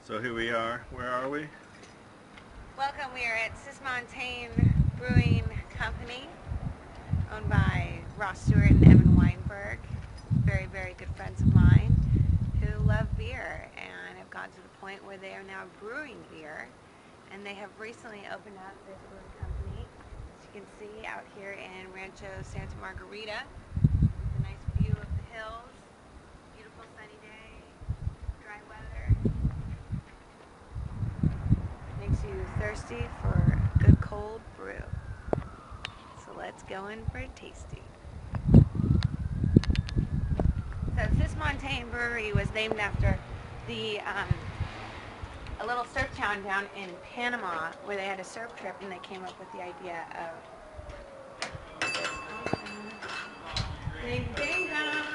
So here we are. Where are we? Welcome. We are at Cismontane Brewing Company, owned by Ross Stewart and Evan Weinberg, very, very good friends of mine who love beer and have gotten to the point where they are now brewing beer. And they have recently opened up this brewing company, as you can see out here in Rancho Santa Margarita, with a nice view of the hills, beautiful sunny day, dry weather. Makes you thirsty for a good cold brew. So let's go in for a tasting. So Cismontane Brewery was named after the a little surf town down in Panama where they had a surf trip, and they came up with the idea of ding ding dong.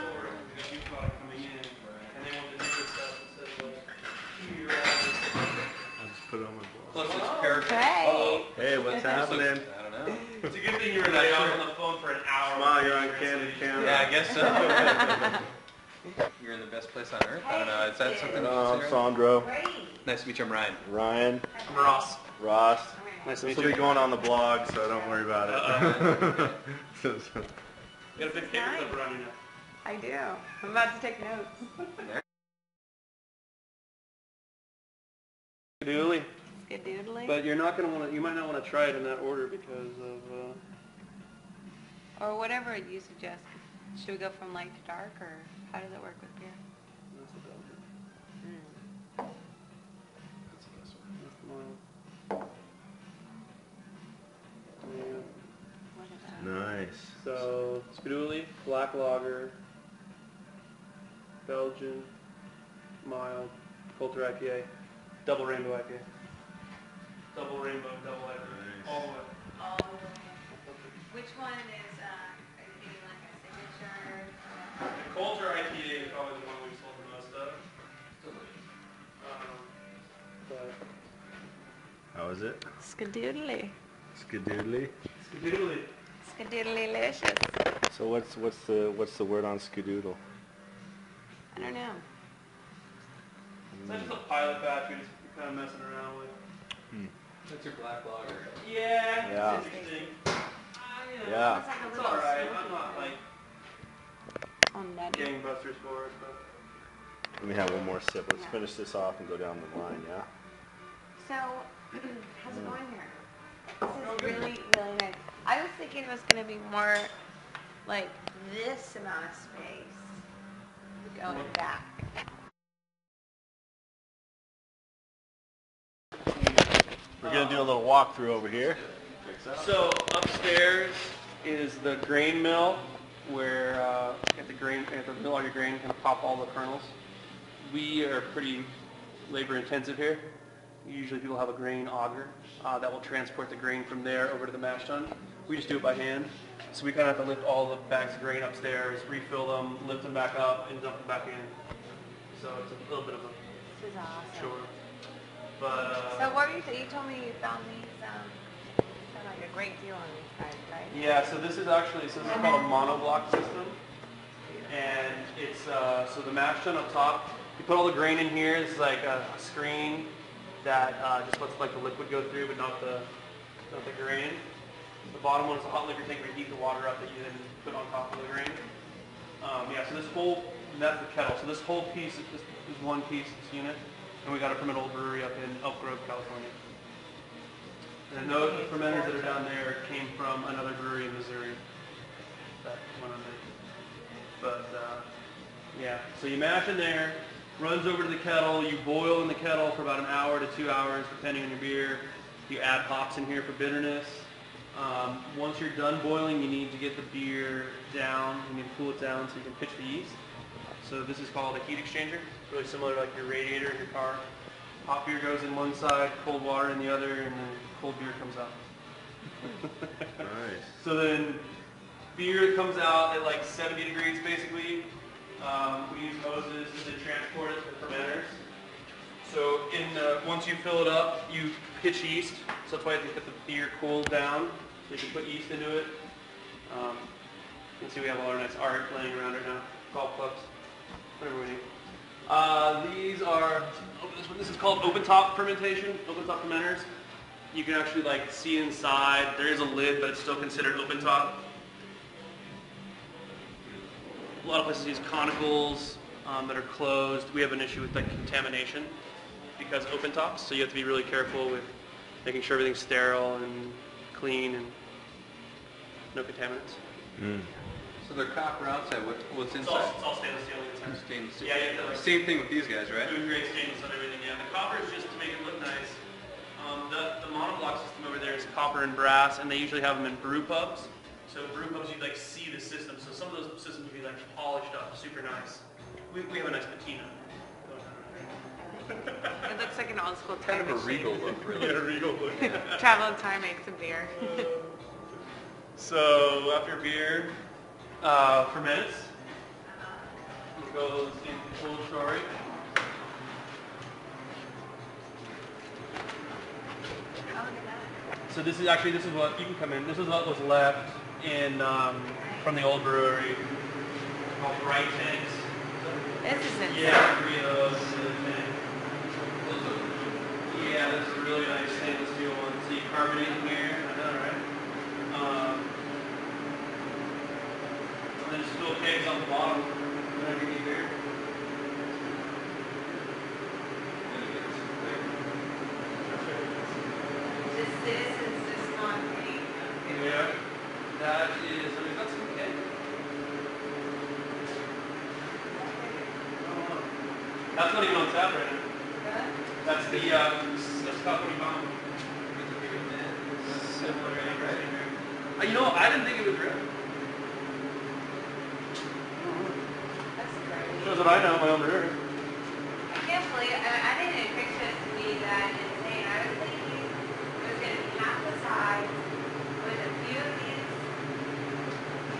Put it on my blog. Plus it's paragraph. Hey. Hey, what's happening? I don't know. It's a good thing you were like on the phone for an hour. Come on, you're on candid camera. Yeah, I guess so. You're in the best place on earth. I don't know. Is that something? I'm Sandro. Nice to meet you. I'm Ryan. Ryan. I'm Ross. Ross. Nice to This meet will you. be going on the blog, so don't worry about it. You got a big paper clip around you now. I do. I'm about to take notes. Doodly. Skadoodly. But you're not going to want to, you might not want to try it in that order because of, Or whatever you suggest. Should we go from light to dark, or how does it work with beer? that's the Belgain. That's the best one. That's the mild. Yeah. What is that? Nice. So, Skadoodly, black lager, Belgian, mild, Coulter IPA, double rainbow IPA. Double rainbow, double IPA, Nice. all the way. All the way. Which one is, are you getting like a signature? The Coulter IPA is probably the one we've sold the most of. But How is it? Skadoodly. Skadoodly. Skadoodly. Skadoodly-licious. So what's the word on skadoodle? I don't know. That's just a pilot batch we're kind of messing around with. That's your black lager. Yeah, Yeah. it's interesting. Yeah. It's like a It's little alright. smoky I'm not like on nutty. gangbusters for it, but Let me have one more sip. Let's finish this off and go down the line, yeah? So, how's it going here? This is really, really nice. I was thinking it was going to be more like this amount of space going back. We're gonna do a little walkthrough over here. So upstairs is the grain mill, where at the mill all your grain, kind of pop all the kernels. We are pretty labor intensive here. Usually people have a grain auger that will transport the grain from there over to the mash tun. We just do it by hand. So we kind of have to lift all the bags of grain upstairs, refill them, lift them back up, and dump them back in. So it's a little bit of a This is awesome. chore. But So what were you saying? You told me you found these, found like a great deal on these guys, right? yeah, so this is called a Monoblock System, and it's so the mash tun up top. You put all the grain in here. This is like a screen that just lets like the liquid go through, but not the grain. The bottom one is a hot liquor tank where you heat the water up that you then put on top of the grain. Yeah, so this whole, that's the kettle. So this whole piece is one piece, this unit, and we got it from an old brewery up in Elk Grove, California. And those fermenters that are down there came from another brewery in Missouri that went under. But yeah, so you mash in there, runs over to the kettle, you boil in the kettle for about an hour to 2 hours, depending on your beer. You add hops in here for bitterness. Once you're done boiling, you need to get the beer down. You need to cool it down so you can pitch the yeast. So this is called a heat exchanger. It's really similar to like your radiator in your car. Hot beer goes in one side, cold water in the other, and then cold beer comes out. Nice. So then beer comes out at like 70 degrees basically. We use hoses to transport it to the fermenters. So once you fill it up, you pitch yeast. So that's why you have to get the beer cooled down. So you can put yeast into it. You can see we have all our nice art laying around right now. Golf clubs, whatever we need. These are, open this This is called open top fermentation, open top fermenters. You can actually like see inside. There is a lid, but it's still considered open top. A lot of places use conicals that are closed. We have an issue with like contamination because open tops, so you have to be really careful with making sure everything's sterile and clean and no contaminants. So they're copper outside. What's It's inside? all stainless steel inside. Stainless steel. Yeah, yeah. Like, Same thing with these guys, right? food grade stainless on everything. Yeah, the copper is just to make it look nice. The monoblock system over there is copper and brass, and they usually have them in brew pubs. So brew pubs, you like see the system. So some of those systems will be like polished up, super nice. We have a nice patina. It looks like an old school Kind time of a regal look, really. Yeah, regal look. Travel in time, make some beer. So after beer ferments, we'll go in full story. So this is what you can come in. This is what was left in from the old brewery called bright tanks. This is insane. Yeah, 3 of those in the tank. Yeah, this is a really nice stainless steel one. So you carbonate in here. I know, right? And then just fill kegs on the bottom. Whatever you need there. This is Cismontane. Yeah. That is, I mean, that's okay. That's not even on tap right now. That's the, that's company bomb. Similar, right? You know, I didn't think it was real. That's crazy. Shows what I know, my own brewery. I can't believe, I didn't picture it to be that insane. I was thinking it was going to be half the size with a few of these,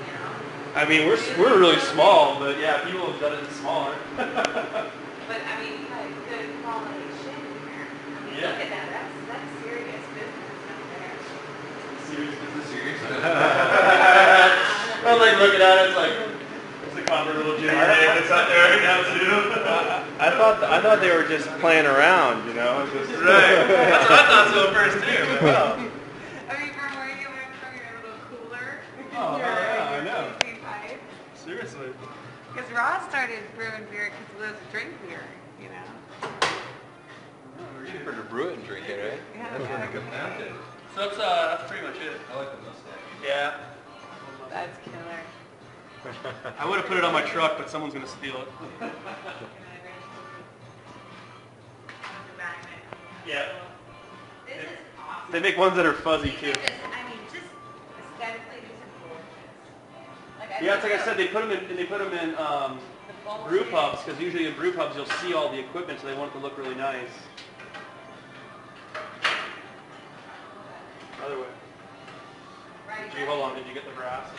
you know. I mean, we're really small, but yeah, people have done it smaller. But I mean, you had good quality shit in here. I mean, Yeah. look at that. That's serious business up there. Serious business, serious. Yeah. I'm like looking at it, it's like, it's a copper little ginger ale that's out there right now too. I thought they were just playing around, you know. Just Right. That's what I thought so at first too. But well. I mean, from where you went from your little cooler, Oh, yeah, I know. PC pipe. Seriously. Because Ross started brewing beer because he loves to drink beer, you know. Cheaper to brew it and drink it, right? Yeah. That's what I got down to. So that's pretty much it. I like the mustache. Yeah. That's killer. I would have put it on my truck, but someone's gonna steal it. Yeah. This is awesome. They make ones that are fuzzy These too. are just, I mean, just aesthetically, these are gorgeous. Like, Yeah, it's like I said, they put them in the bowl brew shape. pubs because usually in brew pubs you'll see all the equipment, so they want it to look really nice. Other way. Right. Gee, hold on. Did you get the brass?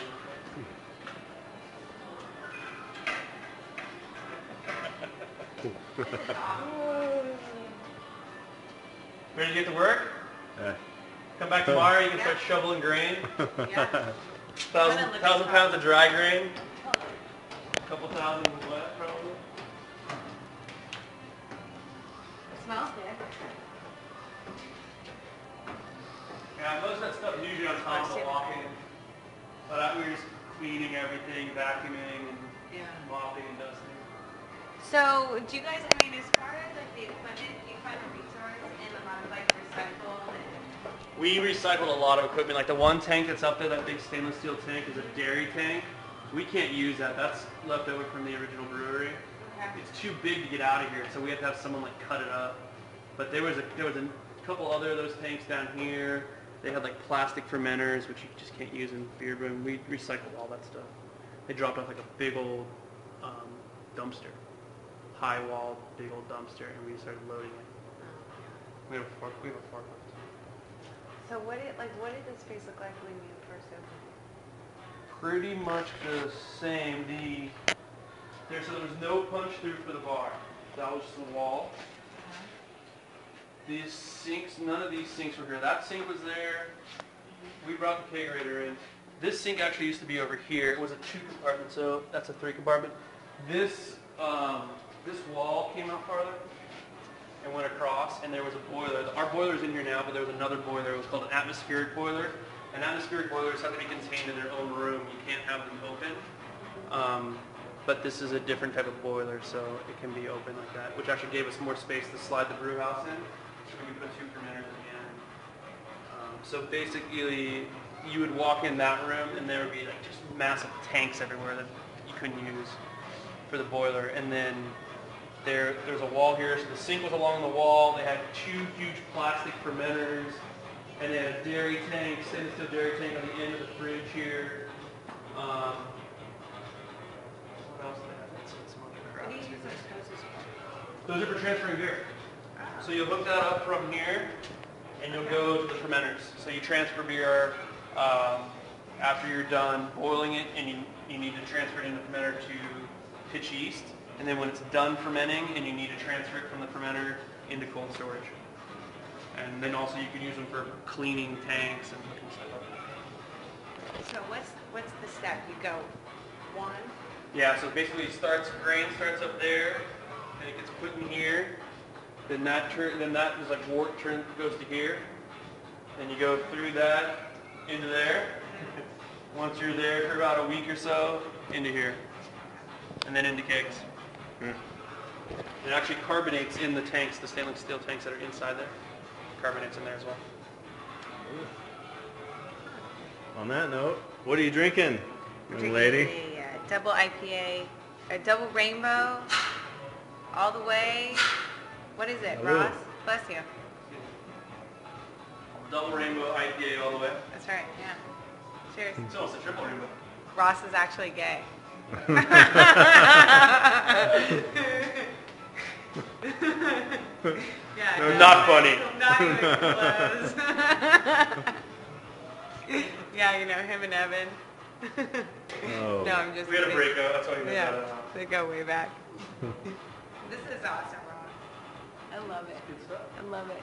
This is awesome. Ready to get to work? Yeah. Come back tomorrow. You can start shoveling grain. Yeah. Thousand pounds of dry grain. A couple thousand wet, probably. It smells good. Yeah, most of that stuff is usually on top of the walk-in. But we were just cleaning everything, vacuuming, and Yeah. mopping and dusting. So, do you guys, I mean, as far as like the equipment, do you find a resource and a lot of like recycle and... We recycled a lot of equipment. Like the one tank that's up there, that big stainless steel tank, is a dairy tank. We can't use that. That's left over from the original brewery. Okay. It's too big to get out of here, so we had to have someone like cut it up. But there was a couple other of those tanks down here. They had like plastic fermenters, which you just can't use in beer brewing. We recycled all that stuff. They dropped off like a big old dumpster, high wall, big old dumpster, and we started loading it. We have a forklift. So what did this space look like when you first opened? Pretty much the same. So there was no punch through for the bar. That was just the wall. These sinks, none of these sinks were here. That sink was there. We brought the kegerator in. This sink actually used to be over here. It was a 2-compartment, so that's a 3-compartment. This wall came out farther. and went across, and there was a boiler. Our boiler's in here now, but there was another boiler. It was called an atmospheric boiler. And atmospheric boilers have to be contained in their own room. You can't have them open. But this is a different type of boiler, so it can be open like that, which actually gave us more space to slide the brew house in. So we put 2 fermenters at the end. So basically, you would walk in that room, and there would be like just massive tanks everywhere that you couldn't use for the boiler. And then there's a wall here, so the sink was along the wall. They had 2 huge plastic fermenters, and they had a dairy tank, stainless steel dairy tank on the end of the fridge here. What else do they have? Some other crap. What do you use those hoses for? Those are for transferring beer. So you'll hook that up from here, and you'll go to the fermenters. So you transfer beer after you're done boiling it, and you need to transfer it in the fermenter to pitch yeast. And then when it's done fermenting, and you need to transfer it from the fermenter into cold storage. And then also you can use them for cleaning tanks and stuff like that. So what's the step? You go 1. Yeah, so basically grain starts up there, and it gets put in here. Then that is like wort goes to here. Then you go through that into there. Once you're there for about a week or so, into here. And then into kegs. It actually carbonates in the tanks, the stainless steel tanks that are inside there. Carbonates in there as well. On that note, what are you drinking, young lady? A double IPA, a double rainbow, all the way. What is it, Hello. Ross? Bless you. Double rainbow IPA all the way. That's right, yeah. Cheers. It's almost a triple rainbow. Ross is actually gay. Yeah, No, not funny. Not even close. Yeah, you know, him and Evan. Oh. No, I'm just We had a kidding. breakup, that's why we got Yeah, that out. they go way back. This is awesome, Ross. I love it. Good stuff. I love it.